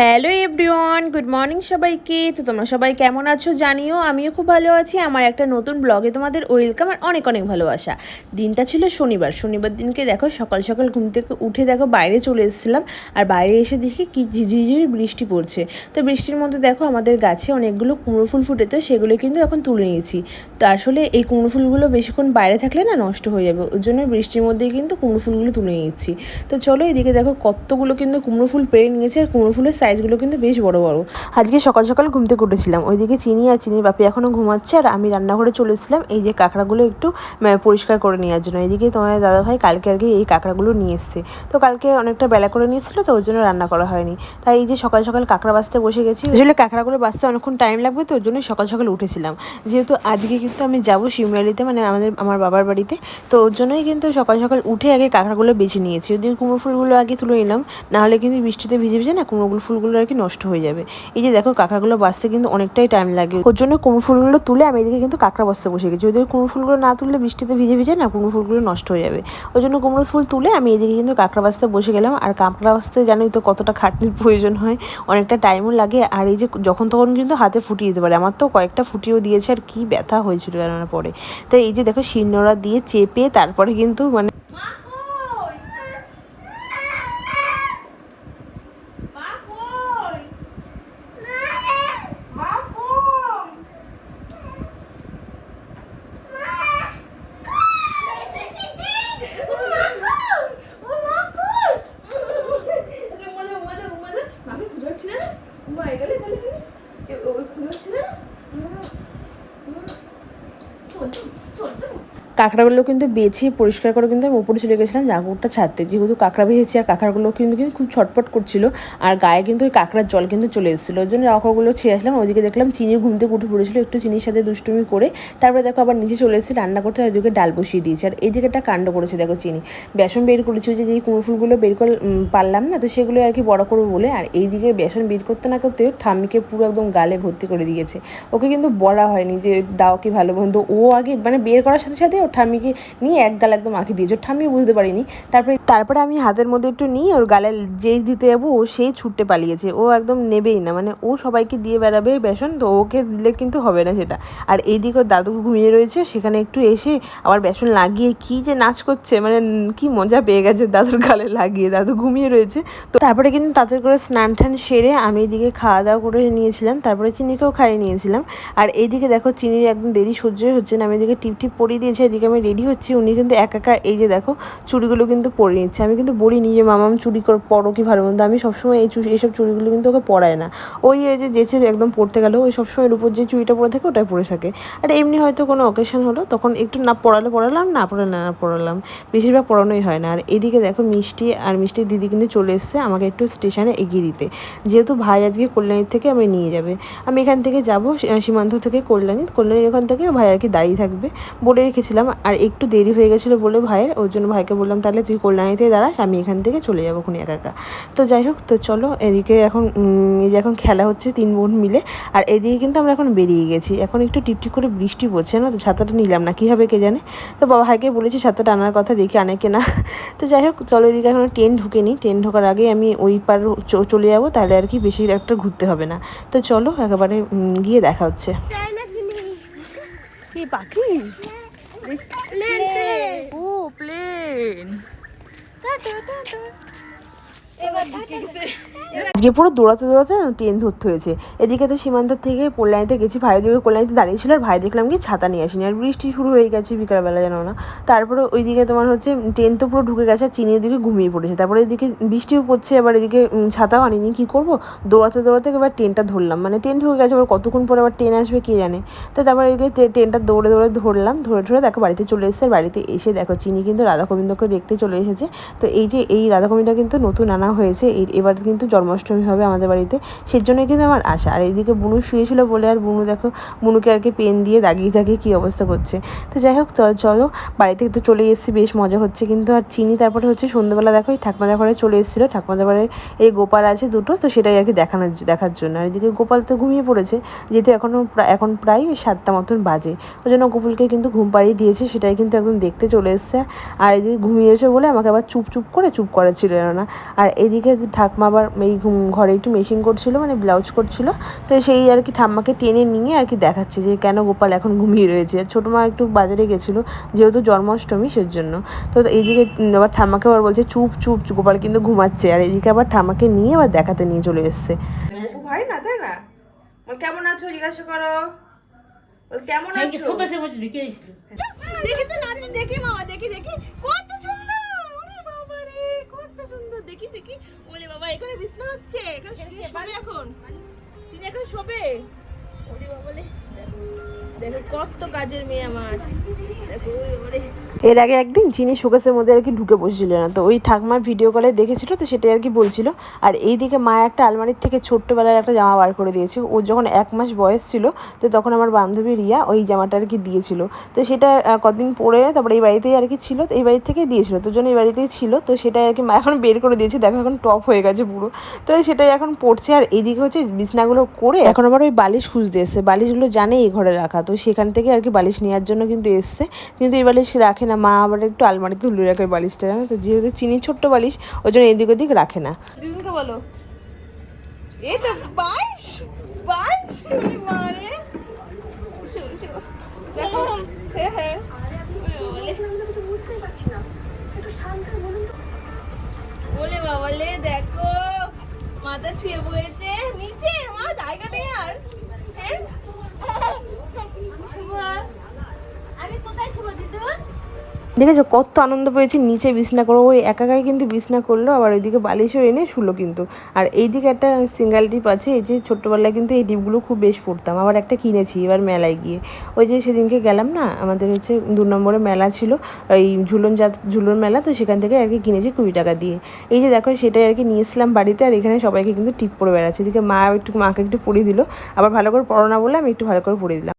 Hello everyone, good morning সবাইকে। তো তোমরা সবাই কেমন আছো জানিও। আমিও খুব ভালো আছি। আমার একটা নতুন ব্লগে তোমাদের ওয়েলকাম আর অনেক অনেক ভালোবাসা। দিনটা ছিল শনিবার দিনকে দেখো সকাল সকাল ঘুম থেকে উঠে দেখো বাইরে চলে এসেছিলাম। আর বাইরে এসে দেখি কি ঝিঝিঝিরি বৃষ্টি পড়ছে। তো বৃষ্টির মধ্যে দেখো আমাদের গাছে অনেকগুলো কুমড়ো ফুল ফুটেছে, সেগুলো কিন্তু এখন তুলে নিয়েছি। তো আসলে এই কুমড়ো ফুলগুলো বেশিক্ষণ বাইরে থাকলে না নষ্ট হয়ে যাবে, ওই জন্য বৃষ্টির মধ্যেই কিন্তু কুমড়ো ফুলগুলো তুলে নিয়েছি। তো চলো এদিকে দেখো কতগুলো কিন্তু কুমড়ো ফুল পেরে নিয়েছে, আর কুমড়ো ফুলের সাইজগুলো কিন্তু বেশ বড় বড়। আজকে সকাল সকাল ঘুম থেকে উঠেছিলাম, ওইদিকে চিনি আর চিনির বাপি এখনও ঘুমাচ্ছে, আর আমি রান্নাঘরে চলে এসেছিলাম এই যে কাঁকড়াগুলো একটু পরিষ্কার করে নেওয়ার জন্য। এইদিকে তোমার দাদাভাই কালকে আর কি এই কাঁকড়াগুলো নিয়ে এসছে। তো কালকে অনেকটা বেলা করে নিয়েছিল, তো ওর জন্য রান্না করা হয়নি। তাই এই যে সকাল সকাল কাঁকড়া বাছতে বসে গেছি। আসলে কাঁকড়াগুলো বাছতে অনেকক্ষণ টাইম লাগবে, তো ওর জন্য সকাল সকাল উঠেছিলাম। যেহেতু আজকে কিন্তু আমি যাবো শিমরালিতে, মানে আমার বাবার বাড়িতে, তো ওর জন্যই কিন্তু সকাল সকাল উঠে আগে কাঁকড়াগুলো বেছে নিয়েছি। ওদিকে কুমড়ো ফুলগুলো আগে তুলে নিলাম, নাহলে কিন্তু বৃষ্টিতে ভিজে ভিজে না কুমড়ো ফুলগুলো আর কি নষ্ট হয়ে যাবে। এই যে দেখো কাঁকড়াগুলো বাছতে কিন্তু অনেকটাই টাইম লাগে, ওর জন্য কুমড়ো ফুলগুলো তুলে আমি এদিকে কিন্তু কাঁকড়া বাছতে বসে গেছি। ওদের কুমড়ো ফুলগুলো না তুললে বৃষ্টিতে ভিজে ভিজে না কুমড়ো ফুলগুলো নষ্ট হয়ে যাবে, ওই জন্য কুমড়ো ফুল তুলে আমি এদিকে কিন্তু কাঁকড়া বাছতে বসে গেলাম। আর কাঁকড়া বাছতে জানোই তো কতটা খাটনির প্রয়োজন হয়, অনেকটা টাইমও লাগে। আর এই যে যখন তখন কিন্তু হাতে ফুটিয়ে দিতে পারে, আমার তো কয়েকটা ফুটিয়েও দিয়েছে, আর কি ব্যথা হয়েছিল রান্নার পরে। তো এই যে দেখো শিলনোড়া দিয়ে চেপে তারপরে কিন্তু মানে কাঁকড়াগুলো কিন্তু বেছে পরিষ্কার করে কিন্তু আমি উপরে চলে গেছিলাম জাঁকুরটা ছাড়তে, যেহেতু কাঁকড়া ভেজেছি। আর কাঁকড়াগুলো কিন্তু খুব ছটপট করছিল, আর গায়ে কিন্তু ওই কাঁকড়ার জল কিন্তু চলে এসেছিলো, ওই জন্য কাঁকড়াগুলো ছেড়ে আসলাম। ওইদিকে দেখলাম চিনি ঘুম থেকে উঠে পড়েছিল, একটু চিনির সাথে দুষ্টুমি করে তারপরে দেখো আবার নিচে চলে এসেছি রান্না করতে। আর ওইদিকে ডাল বসিয়ে দিয়েছি। আর এইদিকে একটা কাণ্ড করেছে দেখো চিনি, বেসন বের করেছি, ওই যে যেই কুমড়ো ফুলগুলো বের করে পারলাম না, তো সেগুলো আর কি বড় করবো বলে। আর এইদিকে বেসন বের করতে না করতে ঠাম্মিকে পুরো একদম গালে ভর্তি করে দিয়েছে। ওকে কিন্তু বলা হয়নি যে দাও কি ভালো বন্ধু, ও আগে মানে বের করার সাথে সাথে ও ঠাম্মিকে নিয়ে এক গাল একদম আঁকি দিয়েছে, ঠাম্মি বুঝতে পারিনি। তারপরে আমি হাতের মধ্যে একটু নিয়ে ওর গালে যেই দিতে যাবো ও সেই ছুটতে পালিয়েছে, ও একদম নেবেই না, মানে ও সবাইকে দিয়ে বেড়াবে বেসন, তো ওকে দিলে কিন্তু হবে না সেটা। আর এইদিকে ওর দাদু ঘুমিয়ে রয়েছে, সেখানে একটু এসে আবার বেসন লাগিয়ে কি যে নাচ করছে, মানে কি মজা পেয়ে গেছে দাদুর গালে লাগিয়ে, দাদু ঘুমিয়ে রয়েছে। তো তারপরে কিন্তু তাড়াতাড়ি করে স্নান টান সেরে আমি এদিকে খাওয়া দাওয়া করে নিয়েছিলাম, তারপরে চিনিকেও খাইয়ে নিয়েছিলাম। আর এইদিকে দেখো চিনির একদম দেরি সহ্যই হচ্ছে না, আমি এদিকে টিপ টিপ পরিয়ে দিয়েছি, এদিকে আমি রেডি হচ্ছি, উনি কিন্তু একা এই যে দেখো চুড়িগুলো কিন্তু পরে নিচ্ছে। আমি কিন্তু বলিনি যে মামাম চুড়ি পরো কি ভালো মন্দ, আমি সবসময় এইসব চুড়িগুলো কিন্তু ওকে পরায় না। ওই যে যেচে একদম পরতে গেল ওই সবসময় এর উপর যে চুড়িটা পরে থাকে ওটাই পরে থাকে। আর এমনি হয়তো কোনো অকেশন হলো তখন একটু না পরালাম, না পরালাম, বেশিরভাগ পরানোই হয় না। আর এদিকে দেখো মিষ্টির দিদি কিন্তু চলে এসছে আমাকে একটু স্টেশনে এগিয়ে দিতে, যেহেতু ভাই আজকে কল্যাণীর থেকে আমি নিয়ে যাবে। আমি এখান থেকে যাব সীমান্ত থেকে কল্যাণীর ওখান থেকে ভাই আর কি দাঁড়িয়ে থাকবে বলে রেখেছিলাম। আর একটু দেরি হয়ে গেছিলো বলে ভাইয়ের, ওর জন্য ভাইকে বললাম তাহলে তুই কল্যাণীতে দাঁড়াস, আমি এখান থেকে চলে যাবো খুনি একা। তো যাই হোক, তো চলো এদিকে এখন খেলা হচ্ছে 3 বোন মিলে। আর এদিকে কিন্তু আমরা এখন বেরিয়ে গেছি, এখন একটু টিপটিপ করে বৃষ্টি পড়ছে না, তো ছাতাটা নিলাম না, কী হবে কে জানে। তো বাবা ভাইকে বলেছি ছাতাটা আনার কথা, দেখি আনে কেনা। তো যাই হোক চলো এদিকে এখন ট্রেন ঢুকেনি, ট্রেন ঢোকার আগে আমি ওই পার চলে যাবো, তাহলে আর কি বেশি একটা ঘুরতে হবে না। তো চলো একেবারে গিয়ে দেখা হচ্ছে। কি পাখি? ও প্লেন। আজকে পুরো দৌড়াতে ট্রেন ধরতে হয়েছে। এদিকে তো সীমান্ত থেকে কল্যাণীতে গেছি, ভাই দিকে কল্যাণীতে দাঁড়িয়েছিল, আর ভাই দেখলাম কি ছাতা নিয়ে আসিনি, আর বৃষ্টি শুরু হয়ে গেছে বিকালবেলা জানো না। তারপরে ওইদিকে তোমার হচ্ছে ট্রেন তো পুরো ঢুকে গেছে, আর চিনির দিকে ঘুমিয়ে পড়েছে। তারপরে এদিকে বৃষ্টিও পড়ছে, এবার এদিকে ছাতাও আনিনি, কী করবো, দৌড়াতে এবার ট্রেনটা ধরলাম, মানে ট্রেন ঢুকে গেছে, এবার কতক্ষণ পরে আবার ট্রেন আসবে কে জানে। তো তারপরে এদিকে ট্রেনটা দৌড়ে ধরলাম, ধরে দেখো বাড়িতে চলে এসেছে। আর বাড়িতে এসে দেখো চিনি কিন্তু রাধা গোবিন্দকে দেখতে চলে এসেছে। তো এই যে এই রাধা গোবিন্দটা কিন্তু নতুন আনা হয়েছে, এবার কিন্তু জন্মাষ্টমী হবে আমাদের বাড়িতে, সেই জন্যই কিন্তু আমার আশা। আর এইদিকে বুনু শুয়েছিল বলে, আর বুনু দেখো বুনুকে আর কি পেন দিয়ে দাগিয়ে কী অবস্থা করছে। তো যাই হোক চলো বাড়িতে তো চলে এসেছি, বেশ মজা হচ্ছে কিন্তু। আর চিনি তারপরে হচ্ছে সন্ধ্যাবেলা দেখো এই ঠাকুমাদের ঘরে চলে এসেছিলো, ঠাকুমাদের ঘরে এই গোপাল আছে দুটো, তো সেটাই আর কি দেখার জন্য। আর এদিকে গোপাল তো ঘুমিয়ে পড়েছে, যেহেতু এখন প্রায় 7টা মতন বাজে, ওই জন্য গোপালকে কিন্তু ঘুম পাড়িয়ে দিয়েছে, সেটাই কিন্তু একদম দেখতে চলে এসছে। আর এদিকে ঘুমিয়েছে বলে আমাকে আবার চুপ করে ছিল না। আর এদিকে ঠাকমা আবার এই ঘরে একটু মেশিন করছিল, মানে ব্লাউজ করছিল। তো সেই আর কি ঠাম্মাকে টেনে নিয়ে আর কি দেখাচ্ছে যে কেন গোপাল এখন ঘুমিয়ে রয়েছে। ছোটো মা একটু বাজারে গেছিলো যেহেতু জন্মাষ্টমী সেজন্য। তো এইদিকে আবার ঠাম্মাকে আবার বলছে চুপ চুপ, গোপাল কিন্তু ঘুমাচ্ছে। আর এদিকে আবার ঠাম্মাকে নিয়ে আবার দেখাতে নিয়ে চলে এসছে। ভাই না তাই না, কেমন আছো জিজ্ঞাসা করো, কেমন আছো? দেখি তো নাচো, দেখি মামা, দেখি দেখি কত সুন্দর, ওরে বাবা রে কত সুন্দর, দেখি দেখি। ওরে বাবা এখানে বিছনা হচ্ছে, এখানে শোবে এখন, চিনি এখন শোবে। ওরে বাবা রে দেখো কত কাজের মেয়ে আমার, দেখো ওরে। এর আগে একদিন চিনি শোকেসের মধ্যে আর কি ঢুকে বসেছিল না, তো ওই ঠাকমা ভিডিও কলে দেখেছিল, তো সেটাই আর কি বলছিল। আর এইদিকে মা একটা আলমারির থেকে ছোট্টবেলার একটা জামা বার করে দিয়েছে। ও যখন 1 মাস বয়স ছিল, তো তখন আমার বান্ধবী রিয়া ওই জামাটা আর কি দিয়েছিল। তো সেটা কতদিন পরে তারপরে এই বাড়িতেই আর কি ছিল, তো এই বাড়ি থেকে দিয়েছিল, তো জন্য এই বাড়িতেই ছিল। তো সেটাই আর কি মা এখন বের করে দিয়েছে, দেখো এখন টপ হয়ে গেছে পুরো। তো সেটাই এখন পড়ছে। আর এইদিকে হচ্ছে বিছনাগুলো করে এখন আবার ওই বালিশ খুঁজতে এসছে। বালিশগুলো জানে এই ঘরে রাখা, তো সেখান থেকে আর কি বালিশ নেওয়ার জন্য কিন্তু এসছে। কিন্তু এই বালিশ রাখে না মা, আবার একটু আলমারিতে তুলে রাখে বালিশটা, জানো তো, যেহেতু চিনি ছোট্ট বালিশ ওই জন্য এদিক ওদিক রাখে না। দিদিকে বলো এই তো 22 22 মারে দেখো। হ্যাঁ হ্যাঁ বলে বাবালে দেখো মাথা ছুঁয়ে পড়েছে নিচে, মা জায়গা নেই আর। হ্যাঁ আমি কোথায় শুবো দিদুন? দেখেছো কত আনন্দ পেয়েছি নিচে বিছনা করো, ওই একাই কিন্তু বিছনা করলো, আবার ওইদিকে বালিশও এনে শুলো কিন্তু। আর এইদিকে একটা সিঙ্গেল টিপ আছে, এই যে ছোট্টবেলায় কিন্তু এই টিপগুলো খুব বেশ পড়তাম, আবার একটা কিনেছি এবার মেলায় গিয়ে। ওই যে সেদিনকে গেলাম না, আমাদের হচ্ছে 2 নম্বরে মেলা ছিল, এই ঝুলন মেলা, তো সেখান থেকে আর কি কিনেছি 20 টাকা দিয়ে। এই যে দেখো সেটাই আর কি নিয়েছিলাম বাড়িতে। আর এখানে সবাইকে কিন্তু টিপ পরে বেড়াচ্ছে, এদিকে মাকে একটু পরিয়ে দিল, আবার ভালো করে পড়ো না বলে আমি একটু ভালো করে পরিয়ে দিলাম।